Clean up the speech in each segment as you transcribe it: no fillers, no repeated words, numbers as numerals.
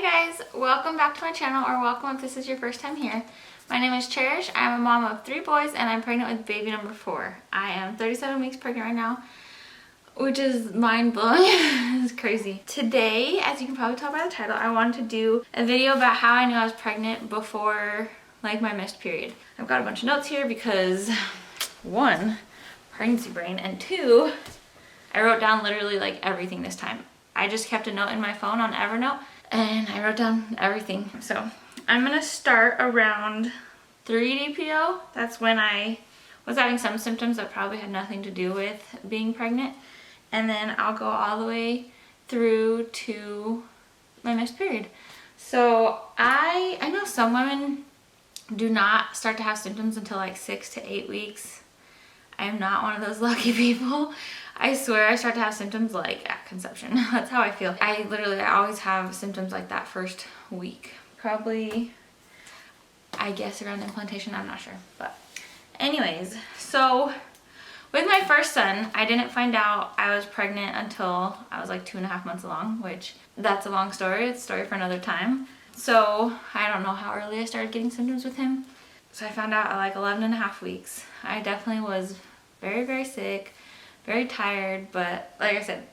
Hi guys, welcome back to my channel, or welcome if this is your first time here. My name is Cherish. I'm a mom of 3 boys and I'm pregnant with baby number 4. I am 37 weeks pregnant right now, which is mind-blowing. It's crazy. Today, as you can probably tell by the title, I wanted to do a video about how I knew I was pregnant before like my missed period. I've got a bunch of notes here because 1, pregnancy brain, and 2, I wrote down literally like everything this time. I just kept a note in my phone on Evernote and I wrote down everything. So I'm gonna start around 3 DPO. That's when I was having some symptoms that probably had nothing to do with being pregnant. And then I'll go all the way through to my missed period. So I know some women do not start to have symptoms until like 6 to 8 weeks. I am not one of those lucky people. I swear I start to have symptoms like at conception. That's how I feel. I always have symptoms like that first week. Probably, I guess around implantation, I'm not sure. But anyways, so with my first son, I didn't find out I was pregnant until I was like 2.5 months along, which that's a long story. It's a story for another time. So I don't know how early I started getting symptoms with him. So I found out at like 11.5 weeks. I definitely was very, very sick, very tired, but like I said,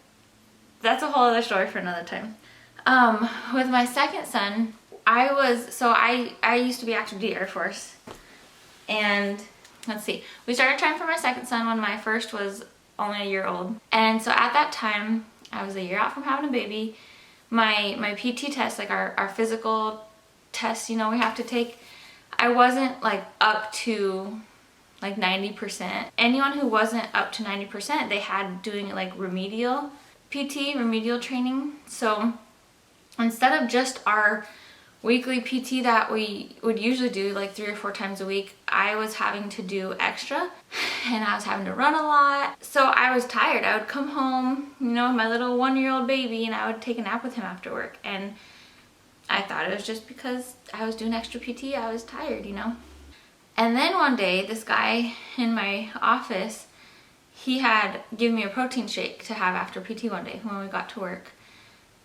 that's a whole other story for another time. With my second son, I used to be active duty Air Force, and let's see, we started trying for my second son when my first was only a year old. And so at that time, I was a year out from having a baby. My PT test, like our physical test, you know, we have to take, I wasn't like up to like 90%. Anyone who wasn't up to 90%, they had doing like remedial PT, remedial training. So instead of just our weekly PT that we would usually do like 3 or 4 times a week, I was having to do extra, and I was having to run a lot. So I was tired. I would come home, you know, with my little 1-year-old baby, and I would take a nap with him after work. And I thought it was just because I was doing extra PT, I was tired, you know. And then one day, this guy in my office, he had given me a protein shake to have after PT one day when we got to work.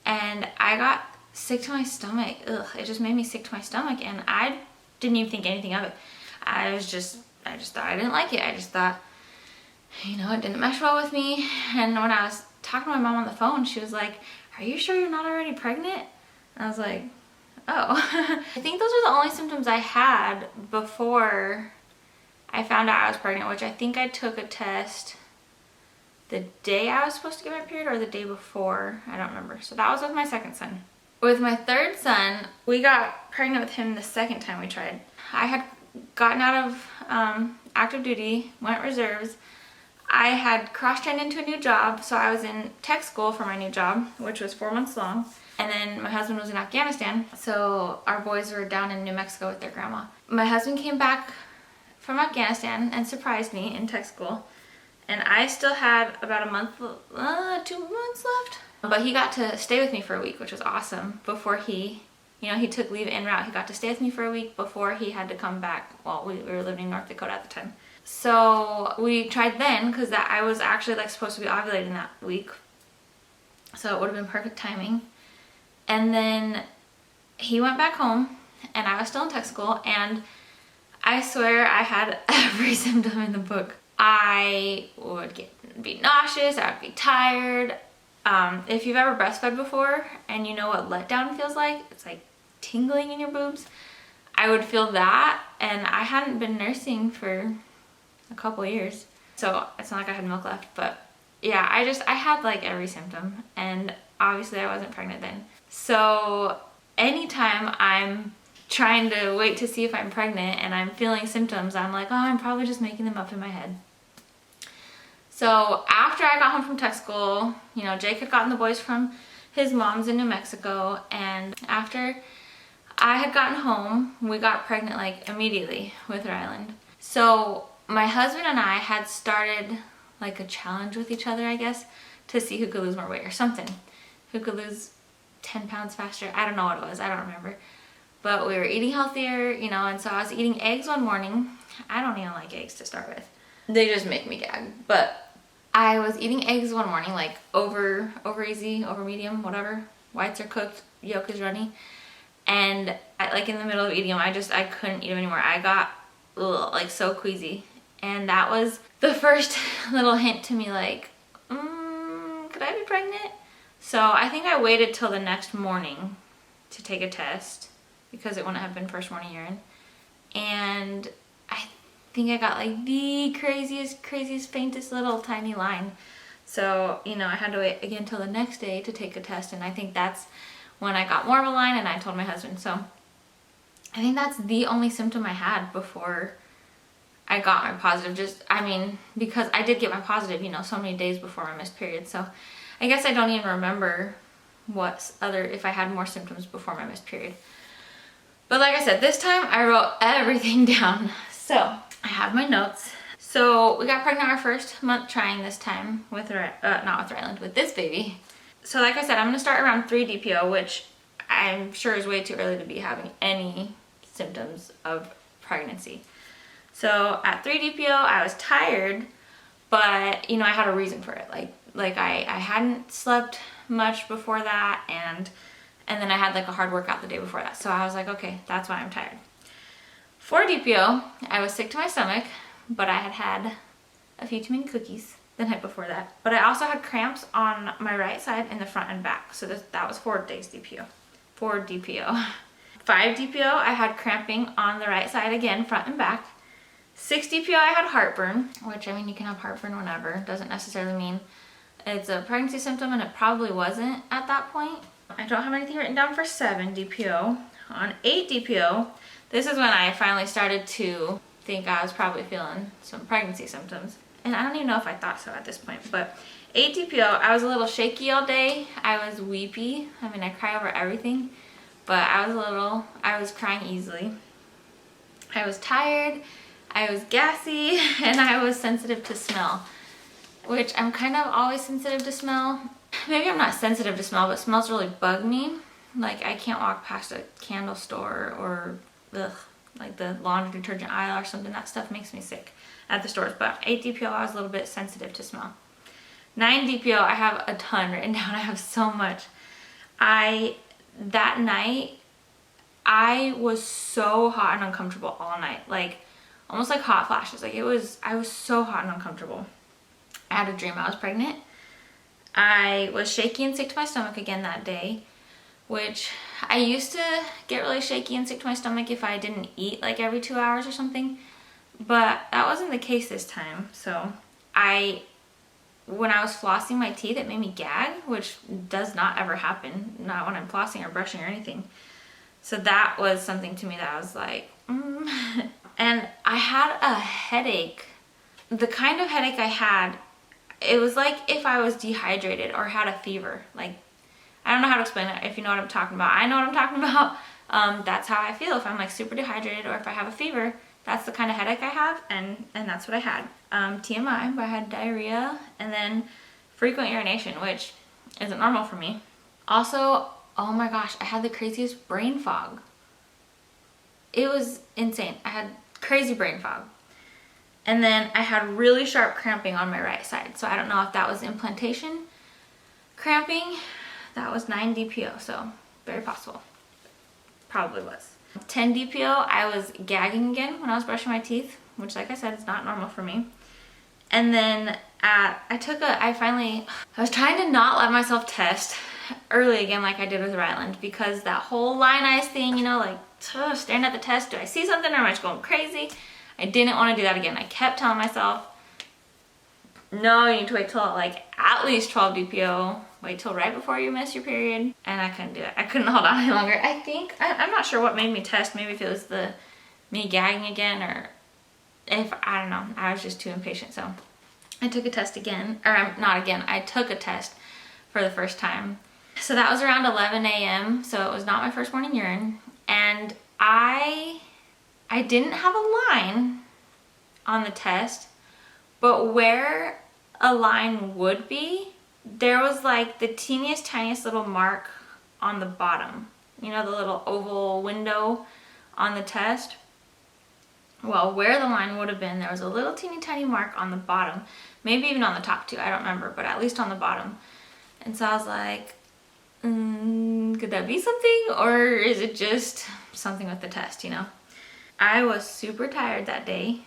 And I got sick to my stomach. Ugh, it just made me sick to my stomach, and I didn't even think anything of it. I just thought I didn't like it. I just thought, you know, it didn't mesh well with me. And when I was talking to my mom on the phone, she was like, "Are you sure you're not already pregnant?" And I was like, oh. I think those were the only symptoms I had before I found out I was pregnant, which I think I took a test the day I was supposed to get my period or the day before. I don't remember. So that was with my second son. With my third son, we got pregnant with him the second time we tried. I had gotten out of active duty, went reserves. I had cross-trained into a new job, so I was in tech school for my new job, which was 4 months long. And then my husband was in Afghanistan, so our boys were down in New Mexico with their grandma. My husband came back from Afghanistan and surprised me in tech school. And I still had about 2 months left. But he got to stay with me for a week, which was awesome. Before he took leave en route. He got to stay with me for a week before he had to come back. Well, we were living in North Dakota at the time. So we tried then, because I was actually like supposed to be ovulating that week. So it would have been perfect timing. And then he went back home, and I was still in tech school, and I swear I had every symptom in the book. I would be nauseous, I would be tired. If you've ever breastfed before and you know what letdown feels like, it's like tingling in your boobs. I would feel that, and I hadn't been nursing for a couple years, so it's not like I had milk left. But yeah, I had like every symptom, and obviously I wasn't pregnant then. So anytime I'm trying to wait to see if I'm pregnant and I'm feeling symptoms, I'm like, oh, I'm probably just making them up in my head. So after I got home from tech school, you know, Jake had gotten the boys from his mom's in New Mexico, and after I had gotten home, we got pregnant like immediately with Ryland. So my husband and I had started like a challenge with each other, I guess, to see who could lose more weight or something. Who could lose 10 pounds faster. I don't know what it was. I don't remember. But we were eating healthier, you know, and so I was eating eggs one morning. I don't even like eggs to start with. They just make me gag. But I was eating eggs one morning, like over easy, over medium, whatever. Whites are cooked, yolk is runny. And like in the middle of eating them, I couldn't eat them anymore. I got like so queasy. And that was the first little hint to me like, could I be pregnant? So I think I waited till the next morning to take a test because it wouldn't have been first morning urine. And I think I got like the craziest, faintest little tiny line. So, you know, I had to wait again till the next day to take a test. And I think that's when I got more of a line, and I told my husband. So I think that's the only symptom I had before I got my positive. Just, I mean, because I did get my positive, you know, so many days before my missed period. So I guess I don't even remember if I had more symptoms before my missed period. But like I said, this time I wrote everything down. So I have my notes. So we got pregnant our first month trying this time with, not with Ryland, with this baby. So like I said, I'm gonna start around 3 DPO, which I'm sure is way too early to be having any symptoms of pregnancy. So at 3 DPO, I was tired, but you know, I had a reason for it. Like I hadn't slept much before that, and then I had like a hard workout the day before that. So I was like, okay, that's why I'm tired. 4 DPO, I was sick to my stomach, but I had a few too many cookies the night before that. But I also had cramps on my right side in the front and back. So that was 4 days DPO. 4 DPO. 5 DPO, I had cramping on the right side again, front and back. 6 DPO, I had heartburn, which, I mean, you can have heartburn whenever. Doesn't necessarily mean it's a pregnancy symptom, and it probably wasn't at that point. I don't have anything written down for 7 DPO. On 8 DPO, this is when I finally started to think I was probably feeling some pregnancy symptoms. And I don't even know if I thought so at this point, but 8 DPO, I was a little shaky all day. I was weepy. I mean, I cry over everything, but I was crying easily. I was tired, I was gassy, and I was sensitive to smell, which I'm kind of always sensitive to smell. Maybe I'm not sensitive to smell, but smells really bug me. Like, I can't walk past a candle store or like the laundry detergent aisle or something. That stuff makes me sick at the stores. But 8 DPO, I was a little bit sensitive to smell. 9 DPO, I have a ton written down. I have so much. That night, I was so hot and uncomfortable all night. Like, almost like hot flashes. Like, I was so hot and uncomfortable. I had a dream I was pregnant. I was shaky and sick to my stomach again that day, which I used to get really shaky and sick to my stomach if I didn't eat like every 2 hours or something, but that wasn't the case this time. So when I was flossing my teeth, it made me gag, which does not ever happen, not when I'm flossing or brushing or anything. So that was something to me that I was like, And I had a headache. The kind of headache I had, it was like if I was dehydrated or had a fever. Like, I don't know how to explain it, if you know what I'm talking about. I know what I'm talking about. That's how I feel if I'm like super dehydrated or if I have a fever. That's the kind of headache I have, and that's what I had. TMI, but I had diarrhea and then frequent urination, which isn't normal for me. Also, oh my gosh, I had the craziest brain fog. It was insane. I had crazy brain fog. And then I had really sharp cramping on my right side. So I don't know if that was implantation cramping. That was 9 DPO, so very possible. Probably was. 10 DPO, I was gagging again when I was brushing my teeth, which, like I said, is not normal for me. And then I was trying to not let myself test early again like I did with Ryland, because that whole line eyes thing, you know, like staring at the test, do I see something or am I just going crazy? I didn't want to do that again. I kept telling myself, no, you need to wait till like at least 12 DPO. Wait till right before you miss your period. And I couldn't do it. I couldn't hold on any longer. I think, I'm not sure what made me test. Maybe if it was me gagging again, or if, I don't know. I was just too impatient. So I took a test again, or not again. I took a test for the first time. So that was around 11 a.m. So it was not my first morning urine. And I didn't have a line on the test, but where a line would be, there was like the teeniest, tiniest little mark on the bottom. You know, the little oval window on the test? Well, where the line would have been, there was a little teeny tiny mark on the bottom. Maybe even on the top too, I don't remember, but at least on the bottom. And so I was like, could that be something, or is it just something with the test, you know? I was super tired that day.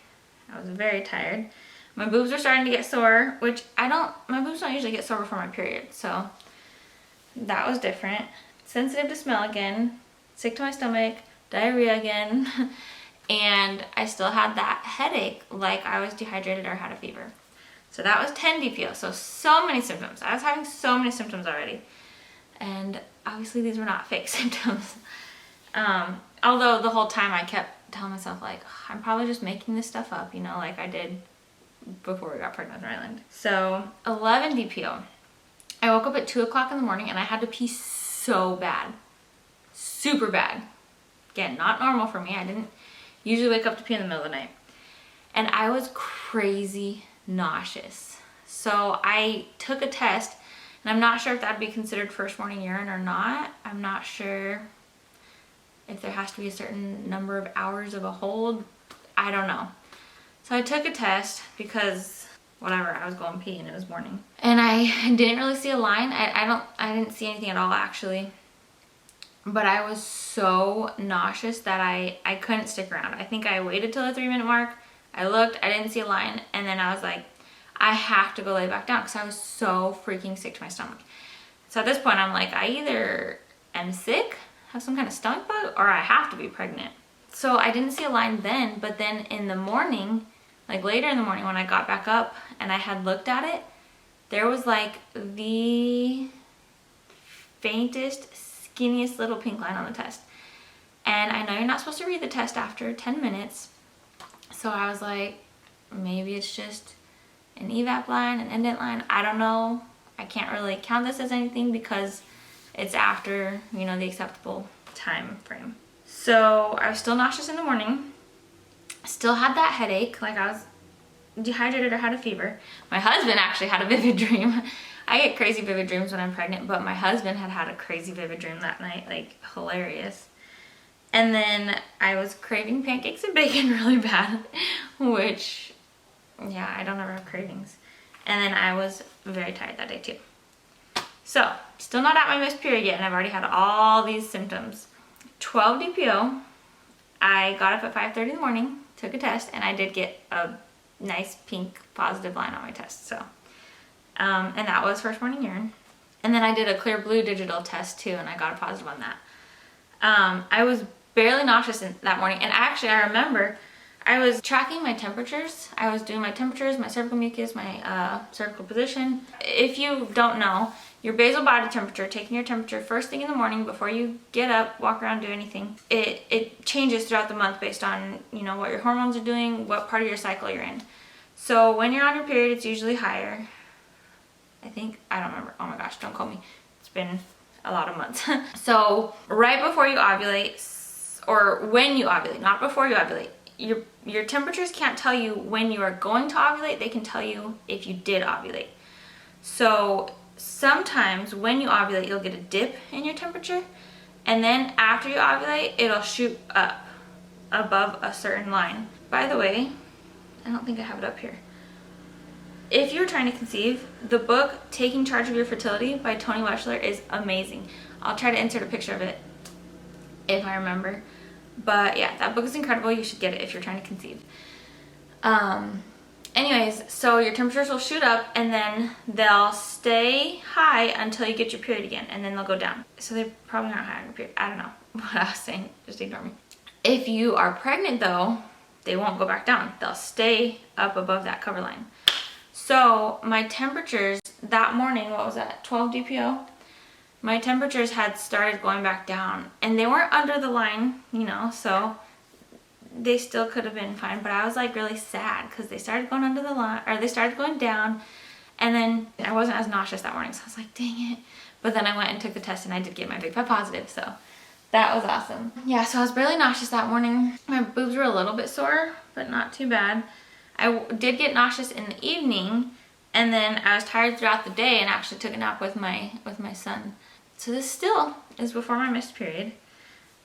I was very tired. My boobs were starting to get sore, which my boobs don't usually get sore before my period, so that was different. Sensitive to smell again, sick to my stomach, diarrhea again, and I still had that headache like I was dehydrated or had a fever. So that was 10 DPO, so many symptoms. I was having so many symptoms already. And obviously these were not fake symptoms. Although the whole time I kept telling myself, like, I'm probably just making this stuff up, you know, like I did before we got pregnant with Ryland. So 11 DPO. I woke up at 2 o'clock in the morning and I had to pee so bad. Super bad. Again, not normal for me. I didn't usually wake up to pee in the middle of the night. And I was crazy nauseous. So I took a test, and I'm not sure if that'd be considered first morning urine or not. I'm not sure if there has to be a certain number of hours of a hold. I don't know. So I took a test because whatever, I was going pee and it was morning. And I didn't really see a line. I didn't see anything at all actually. But I was so nauseous that I couldn't stick around. I think I waited till the 3-minute mark. I looked, I didn't see a line, and then I was like, I have to go lay back down because I was so freaking sick to my stomach. So at this point, I'm like, I either am sick, have some kind of stomach bug, or I have to be pregnant. So I didn't see a line then, but then in the morning, like later in the morning when I got back up and I had looked at it, there was like the faintest, skinniest little pink line on the test. And I know you're not supposed to read the test after 10 minutes. So I was like, maybe it's just an evap line, an indent line. I don't know. I can't really count this as anything because it's after, you know, the acceptable time frame. So I was still nauseous in the morning. Still had that headache, like I was dehydrated or had a fever. My husband actually had a vivid dream. I get crazy vivid dreams when I'm pregnant, but my husband had a crazy vivid dream that night, like hilarious. And then I was craving pancakes and bacon really bad, which, yeah, I don't ever have cravings. And then I was very tired that day too. So, still not at my missed period yet, and I've already had all these symptoms. 12 DPO, I got up at 5:30 in the morning, took a test, and I did get a nice pink positive line on my test, so. And that was first morning urine. And then I did a clear blue digital test too, and I got a positive on that. I was barely nauseous that morning, and actually I remember I was tracking my temperatures. I was doing my temperatures, my cervical mucus, my cervical position. If you don't know, your basal body temperature, taking your temperature first thing in the morning before you get up, walk around, do anything, it changes throughout the month based on, you know, what your hormones are doing, what part of your cycle you're in. So when you're on your period, it's usually higher. I don't remember. Oh my gosh, don't quote me. It's been a lot of months. So right before you ovulate, or when you ovulate, not before you ovulate, your temperatures can't tell you when you are going to ovulate. They can tell you if you did ovulate. So sometimes when you ovulate, you'll get a dip in your temperature, and then after you ovulate, it'll shoot up above a certain line. By the way, I don't think I have it up here. If you're trying to conceive, the book Taking Charge of Your Fertility by Toni Weschler is amazing. I'll try to insert a picture of it if I remember. But yeah, that book is incredible. You should get it if you're trying to conceive. Anyways, so your temperatures will shoot up and then they'll stay high until you get your period again, and then they'll go down. So they're probably not high on your period. I don't know what I was saying. Just ignore me. If you are pregnant though, they won't go back down. They'll stay up above that cover line. So my temperatures that morning, what was that, 12 DPO? My temperatures had started going back down, and they weren't under the line, you know, so they still could have been fine, but I was like really sad because they started going under the line, or they started going down, and then I wasn't as nauseous that morning, so I was like, dang it. But then I went and took the test and I did get my Big Five positive, so that was awesome. Yeah, so I was barely nauseous that morning. My boobs were a little bit sore, but not too bad. I did get nauseous in the evening, and then I was tired throughout the day and actually took a nap with my son. So this still is before my missed period.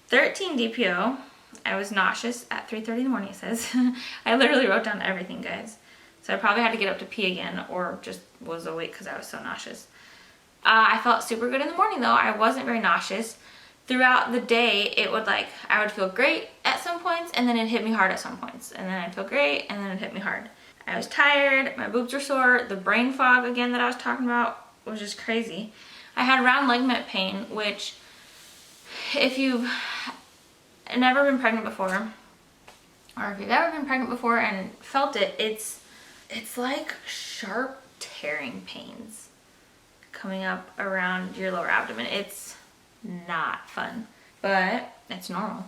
13 DPO, I was nauseous at 3:30 in the morning, it says. I literally wrote down everything, guys. So I probably had to get up to pee again, or just was awake because I was so nauseous. I felt super good in the morning though. I wasn't very nauseous. Throughout the day, it would like, I would feel great at some points and then it'd hit me hard at some points. And then I'd feel great and then it'd hit me hard. I was tired, my boobs were sore, the brain fog again that I was talking about was just crazy. I had round ligament pain, which if you've never been pregnant before, or if you've ever been pregnant before and felt it, it's like sharp tearing pains coming up around your lower abdomen. It's not fun, but it's normal.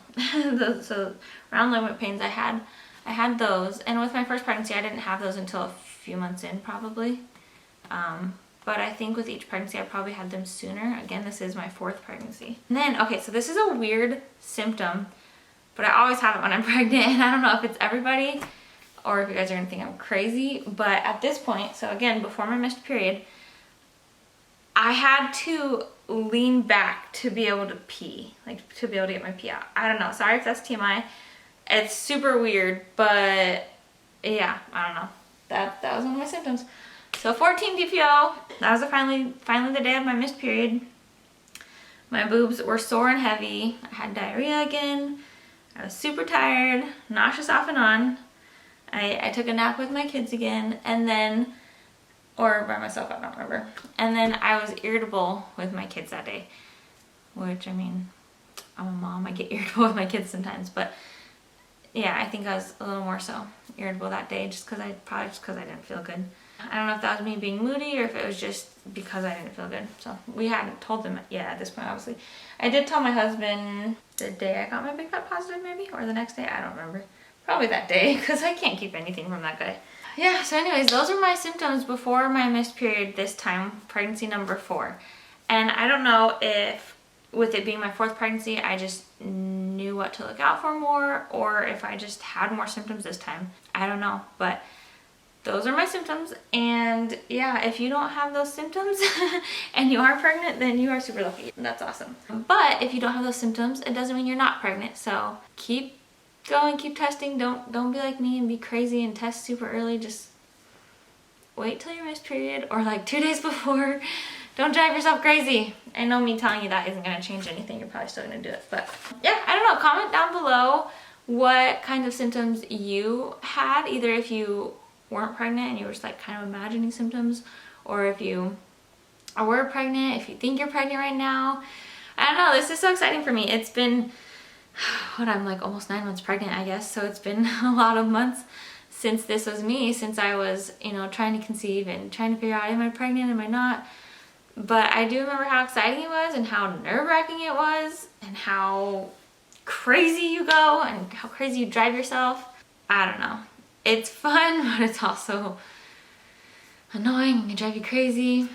So round ligament pains, I had those, and with my first pregnancy I didn't have those until a few months in probably. But I think with each pregnancy I probably had them sooner. Again, this is my 4th pregnancy. And then, okay, so this is a weird symptom, but I always have it when I'm pregnant, and I don't know if it's everybody or if you guys are gonna think I'm crazy, but at this point, so again, before my missed period, I had to lean back to be able to pee, like to be able to get my pee out. I don't know, sorry if that's TMI. It's super weird, but yeah, I don't know. That was one of my symptoms. So 14 DPO, that was finally the day of my missed period. My boobs were sore and heavy. I had diarrhea again. I was super tired, nauseous off and on. I took a nap with my kids again, and then, or by myself, I don't remember. And then I was irritable with my kids that day, which, I mean, I'm a mom, I get irritable with my kids sometimes, but yeah, I think I was a little more so irritable that day probably just because I didn't feel good. I don't know if that was me being moody or if it was just because I didn't feel good. So we hadn't told them yet at this point, obviously. I did tell my husband the day I got my Big Fat Positive, maybe, or the next day, I don't remember. Probably that day, because I can't keep anything from that guy. Yeah, so anyways, those are my symptoms before my missed period this time, pregnancy number 4. And I don't know if, with it being my 4th pregnancy, I just knew what to look out for more, or if I just had more symptoms this time. I don't know, but those are my symptoms. And yeah, if you don't have those symptoms and you are pregnant, then you are super lucky. That's awesome. But if you don't have those symptoms, it doesn't mean you're not pregnant. So keep going, keep testing. Don't be like me and be crazy and test super early. Just wait till your missed period, or like 2 days before. Don't drive yourself crazy. I know me telling you that isn't going to change anything. You're probably still going to do it. But yeah, I don't know. Comment down below what kind of symptoms you had. Either if you weren't pregnant and you were just like kind of imagining symptoms, or if you were pregnant, if you think you're pregnant right now. I don't know. This is so exciting for me. It's been, I'm like almost 9 months pregnant, I guess. So it's been a lot of months since this was me, since I was, trying to conceive and trying to figure out, am I pregnant, am I not? But I do remember how exciting it was and how nerve-wracking it was and how crazy you go and how crazy you drive yourself. I don't know. It's fun, but it's also annoying and can drive you crazy.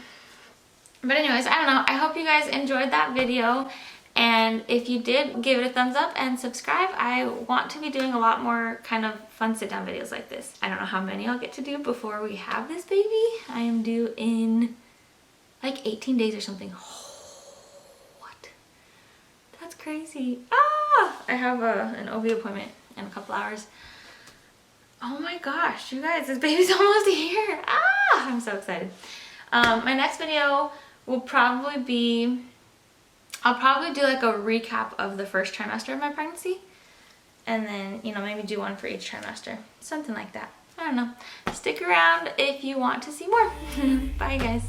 But anyways, I don't know. I hope you guys enjoyed that video. And if you did, give it a thumbs up and subscribe. I want to be doing a lot more kind of fun sit-down videos like this. I don't know how many I'll get to do before we have this baby. I am due in like 18 days or something. What? That's crazy. Ah! I have an OB appointment in a couple hours. Oh my gosh, you guys, this baby's almost here. Ah! I'm so excited. My next video will probably be, I'll probably do like a recap of the first trimester of my pregnancy. And then, maybe do one for each trimester. Something like that. I don't know. Stick around if you want to see more. Bye, guys.